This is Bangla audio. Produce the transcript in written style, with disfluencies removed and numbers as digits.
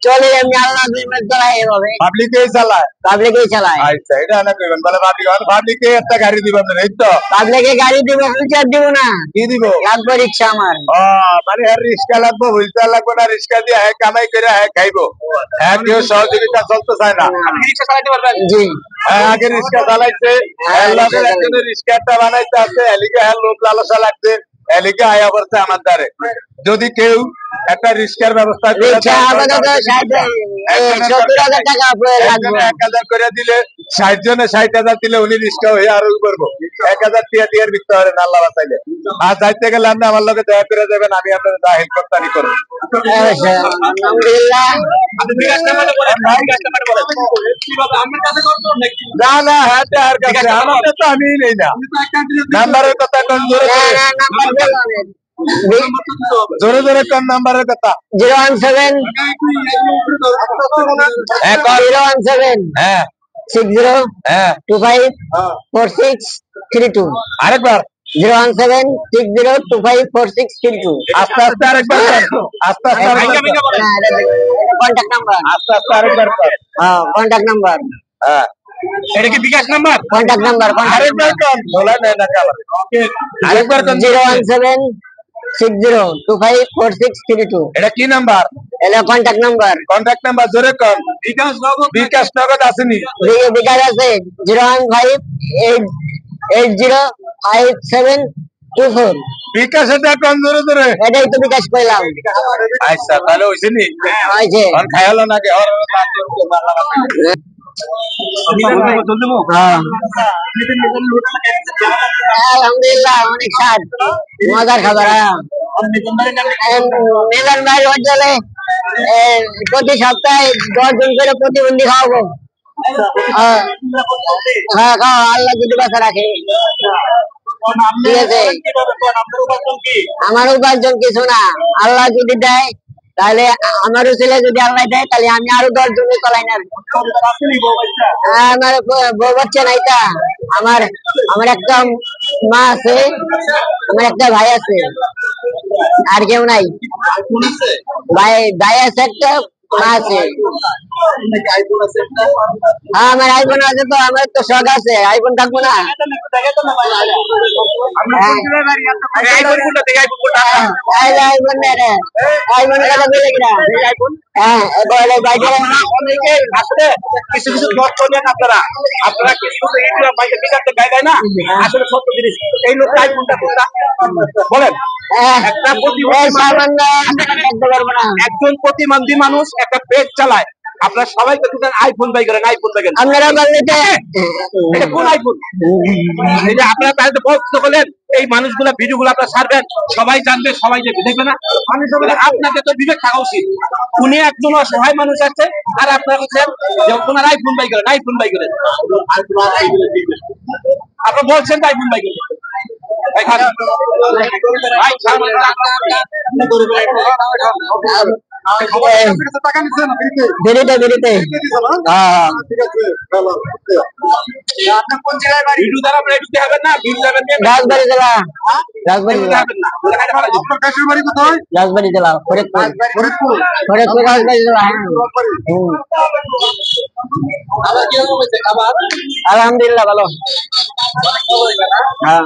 চলে এমনি আল্লাহ দুনিয়া চালায় এভাবে পাবলিকই চালায় আচ্ছা এটা না কইবেন বলে পাবলিকে একটা গাড়ি দিবেন এই তো পাবলিকে গাড়ি দিব হুইলচেয়ার দিব না কি দিব লাগবে রিকশা আমার মানে আর রিক্সা লাগবে হুইলচেয়ার লাগবে না রিক্সা দিয়ে হ্যাঁ কামাই করে হ্যাঁ খাইবো হ্যাঁ কেউ সহযোগিতা চলতে চায় না আপনি রিকশা চালাতে পারবেন জি আগে রিক্সা চালাইছে লোকের একজনের রিক্সাটা বানাইতে আছে এলিকে হ্যাঁ লোক লালসা লাগছে এলিকে আয়া পড়ছে আমার দ্বারে যদি কেউ একটা রিক্সার ব্যবস্থা করে 1,000 করে দিলে 60 জনে 60,000 দিলে উনি রিক্সা হয়ে আরো করবো 1,000 টিয়া বিকতে পারেন আল্লাহ বাঁচাইলে আর যাইতে গেলে আপনি আমার লোকে দয়া করে দেবেন আমি আপনাদের যা হেল্প করতে করবো না না হ্যাঁ আমাদের তো আমি নেই না নাম্বারের কথা জোরে জোরে কোন নাম্বারের কথা 017 হ্যাঁ 60 হ্যাঁ 25 4632 আরেকবার 01760254632 আস্তে আস্তে আরেকবার আস্তে আস্তে কন্টাক্ট নাম্বার আরেকবার কন্টাক্ট নাম্বার হ্যাঁ এটা কি বিকাশ নাম্বার কন্টাক্ট নাম্বার আরেকবার কোন বলা নেই না কালা আরেকবার কোন 01760254632 এটা কি নাম্বার এটা কন্টাক্ট নাম্বার জোরে কোন বিকাশ নগদ আসেনি বিকাশ আছে 015805724 বিকাশ এটা কোন জোরে জোরে এটাই তো বিকাশ কইলাম আচ্ছা তাহলে হইছে নি হইছে আর খায়ালো নাকি আর আলহামদুলিল্লাহ অনেক স্বাদ মজার খাবার মিলন ভাই হোটেলে প্রতি সপ্তাহে 10 জন করে প্রতিবন্ধী খাওয়াবো হ্যাঁ খাও আল্লাহ যদি বাঁচা রাখে ঠিক আছে আমার উপার্জন কিছু না আল্লাহ যদি দেয় তাহলে আমারও ছেলে যদি আল্লাহ দেয় তাহলে আমি আরো 10 জনের চলাই না আমার বউ বাচ্চা নাই তা আমার একটা মা আছে আমার একটা ভাই আছে আর কেউ নাই ভাই আছে একটা মা আছে আমার আইফোন আছে তো আমার তো শখ আছে আইফোন থাকবো না কিছু কিছু আপনারা কিছু না আসলে সত্য জিনিস এই লোকটা আইফোনটা বলেন একজন প্রতিবন্ধী মানুষ একটা পেজ চালায় আপনারা সবাই আইফোন বাই করেন আপনারা কোন আইফোন এই যে আপনারা তাহলে বলতে বলেন এই মানুষগুলা ভিডিওগুলো আপনারা ছাড়বেন সবাই জানবে সবাই দেখবে না আপনাকে তো বিবেক থাকা উচিত উনি একজন অসহায় মানুষ আছে আর আপনারা বলছেন যে ওনার আইফোন বাই করেন আপনারা বলছেন আইফোন বাই করেন বেরিতে রাজবাড়ি জেলা ফরিদপুর রাজবাড়ি জেলা আলহামদুলিল্লাহ ভালো হ্যাঁ